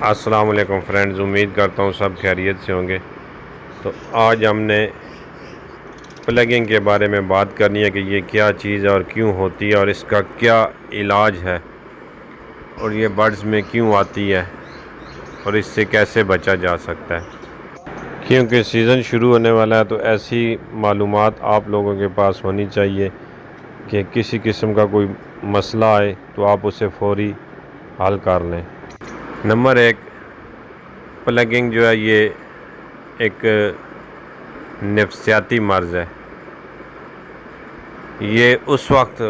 السلام علیکم فرینڈز، امید کرتا ہوں سب خیریت سے ہوں گے۔ تو آج ہم نے پلگنگ کے بارے میں بات کرنی ہے کہ یہ کیا چیز ہے اور کیوں ہوتی ہے اور اس کا کیا علاج ہے اور یہ برڈز میں کیوں آتی ہے اور اس سے کیسے بچا جا سکتا ہے۔ کیونکہ سیزن شروع ہونے والا ہے تو ایسی معلومات آپ لوگوں کے پاس ہونی چاہیے کہ کسی قسم کا کوئی مسئلہ آئے تو آپ اسے فوری حل کر لیں۔ نمبر 1، پلگنگ جو ہے یہ ایک نفسیاتی مرض ہے۔ یہ اس وقت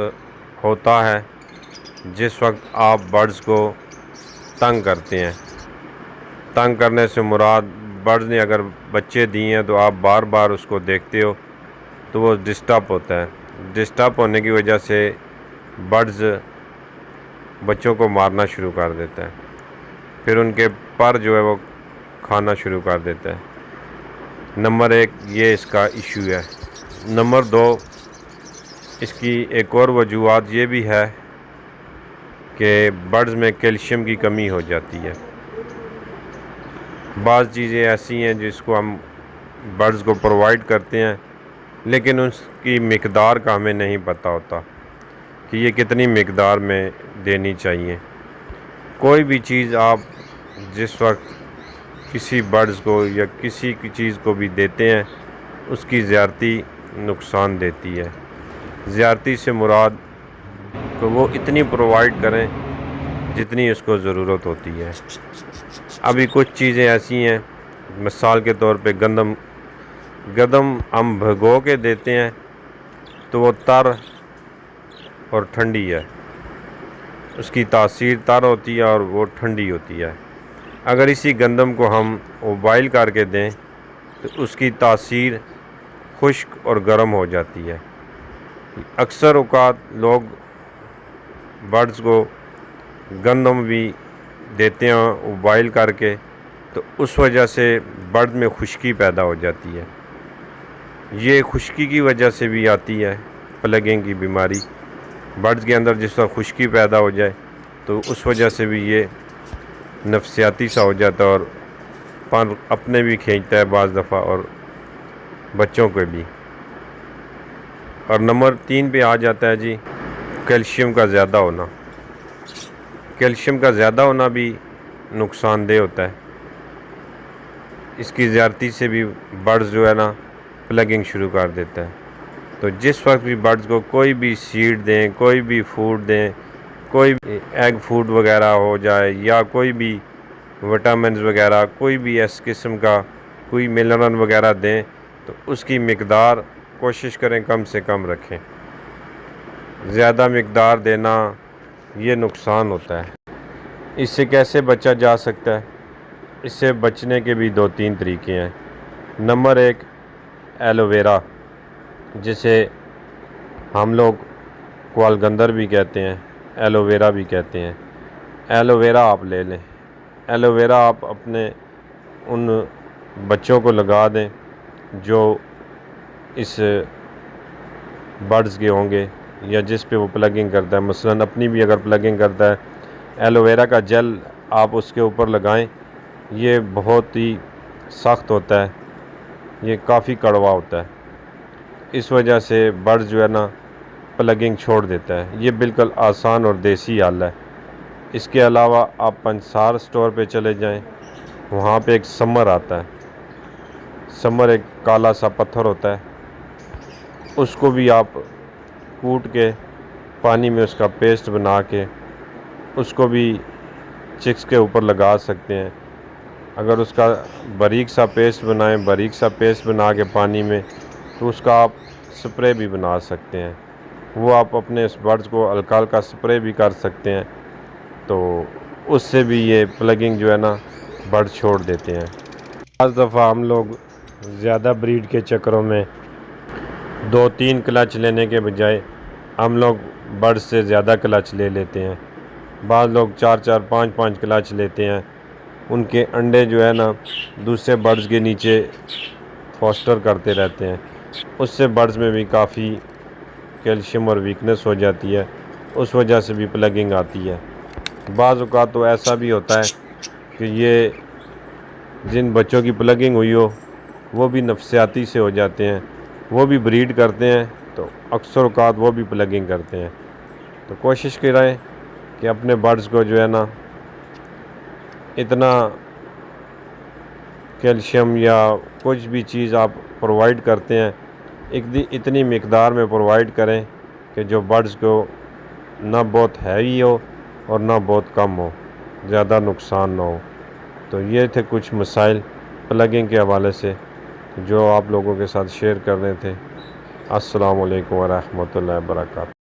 ہوتا ہے جس وقت آپ برڈز کو تنگ کرتے ہیں۔ تنگ کرنے سے مراد برڈز نے اگر بچے دیے ہیں تو آپ بار بار اس کو دیکھتے ہو تو وہ ڈسٹرب ہوتا ہے۔ ڈسٹرب ہونے کی وجہ سے برڈز بچوں کو مارنا شروع کر دیتا ہے، پھر ان کے پر جو ہے وہ کھانا شروع کر دیتا ہے۔ نمبر 1 یہ اس کا ایشو ہے۔ نمبر 2، اس کی ایک اور وجوہات یہ بھی ہے کہ برڈز میں کیلشیم کی کمی ہو جاتی ہے۔ بعض چیزیں ایسی ہیں جس کو ہم برڈز کو پرووائڈ کرتے ہیں لیکن اس کی مقدار کا ہمیں نہیں پتہ ہوتا کہ یہ کتنی مقدار میں دینی چاہیے۔ کوئی بھی چیز آپ جس وقت کسی برڈز کو یا کسی چیز کو بھی دیتے ہیں اس کی زیادتی نقصان دیتی ہے۔ زیادتی سے مراد کہ وہ اتنی پرووائڈ کریں جتنی اس کو ضرورت ہوتی ہے۔ ابھی کچھ چیزیں ایسی ہیں، مثال کے طور پہ گندم ہم بھگو کے دیتے ہیں تو وہ تر اور ٹھنڈی ہے، اس کی تاثیر تر ہوتی ہے اور وہ ٹھنڈی ہوتی ہے۔ اگر اسی گندم کو ہم بوائل کر کے دیں تو اس کی تاثیر خشک اور گرم ہو جاتی ہے۔ اکثر اوقات لوگ برڈز کو گندم بھی دیتے ہیں بوائل کر کے تو اس وجہ سے برڈ میں خشکی پیدا ہو جاتی ہے۔ یہ خشکی کی وجہ سے بھی آتی ہے پلگنگ کی بیماری۔ برڈز کے اندر جس وقت خشکی پیدا ہو جائے تو اس وجہ سے بھی یہ نفسیاتی سا ہو جاتا ہے اور پر اپنے بھی کھینچتا ہے بعض دفعہ اور بچوں کو بھی۔ اور نمبر 3 پہ آ جاتا ہے جی کیلشیم کا زیادہ ہونا۔ کیلشیم کا زیادہ ہونا بھی نقصان دہ ہوتا ہے۔ اس کی زیادتی سے بھی برڈز جو ہے نا پلگنگ شروع کر دیتا ہے۔ تو جس وقت بھی برڈز کو کوئی بھی سیڈ دیں، کوئی بھی فوڈ دیں، کوئی بھی ایگ فوڈ وغیرہ ہو جائے یا کوئی بھی وٹامنز وغیرہ، کوئی بھی اس قسم کا کوئی منرل وغیرہ دیں تو اس کی مقدار کوشش کریں کم سے کم رکھیں۔ زیادہ مقدار دینا یہ نقصان ہوتا ہے۔ اس سے کیسے بچا جا سکتا ہے؟ اس سے بچنے کے بھی 2-3 طریقے ہیں۔ نمبر 1 ایلو ویرا، جسے ہم لوگ کوالگندر بھی کہتے ہیں، ایلو ویرا بھی کہتے ہیں۔ ایلو ویرا آپ لے لیں۔ ایلو ویرا آپ اپنے ان بچوں کو لگا دیں جو اس برڈز کے ہوں گے یا جس پہ وہ پلگنگ کرتا ہے۔ مثلاً اپنی بھی اگر پلگنگ کرتا ہے، ایلو ویرا کا جیل آپ اس کے اوپر لگائیں۔ یہ بہت ہی سخت ہوتا ہے، یہ کافی کڑوا ہوتا ہے، اس وجہ سے برڈز جو ہے نا پلگنگ چھوڑ دیتا ہے۔ یہ بالکل آسان اور دیسی حل ہے۔ اس کے علاوہ آپ پنسار سٹور پہ چلے جائیں، وہاں پہ ایک سمر آتا ہے۔ سمر ایک کالا سا پتھر ہوتا ہے، اس کو بھی آپ کوٹ کے پانی میں اس کا پیسٹ بنا کے اس کو بھی چکس کے اوپر لگا سکتے ہیں۔ اگر اس کا باریک سا پیسٹ بنائیں، باریک سا پیسٹ بنا کے پانی میں، تو اس کا آپ سپرے بھی بنا سکتے ہیں۔ وہ آپ اپنے اس برڈز کو ہلکا ہلکا سپرے بھی کر سکتے ہیں، تو اس سے بھی یہ پلگنگ جو ہے نا برڈ چھوڑ دیتے ہیں۔ بعض دفعہ ہم لوگ زیادہ بریڈ کے چکروں میں 2-3 کلچ لینے کے بجائے ہم لوگ برڈ سے زیادہ کلچ لے لیتے ہیں۔ بعض لوگ 4-4 5-5 کلچ لیتے ہیں۔ ان کے انڈے جو ہے نا دوسرے برڈز کے نیچے فوسٹر کرتے رہتے ہیں، اس سے برڈز میں بھی کافی کیلشیم اور ویکنس ہو جاتی ہے، اس وجہ سے بھی پلگنگ آتی ہے۔ بعض اوقات تو ایسا بھی ہوتا ہے کہ یہ جن بچوں کی پلگنگ ہوئی ہو وہ بھی نفسیاتی سے ہو جاتے ہیں، وہ بھی بریڈ کرتے ہیں، تو اکثر اوقات وہ بھی پلگنگ کرتے ہیں۔ تو کوشش کریں کہ اپنے برڈز کو جو ہے نا اتنا کیلشیم یا کچھ بھی چیز آپ پرووائڈ کرتے ہیں اتنی مقدار میں پرووائڈ کریں کہ جو برڈز کو نہ بہت ہیوی ہو اور نہ بہت کم ہو، زیادہ نقصان نہ ہو۔ تو یہ تھے کچھ مسائل پلگنگ کے حوالے سے جو آپ لوگوں کے ساتھ شیئر کر رہے تھے۔ السلام علیکم ورحمۃ اللہ وبرکاتہ۔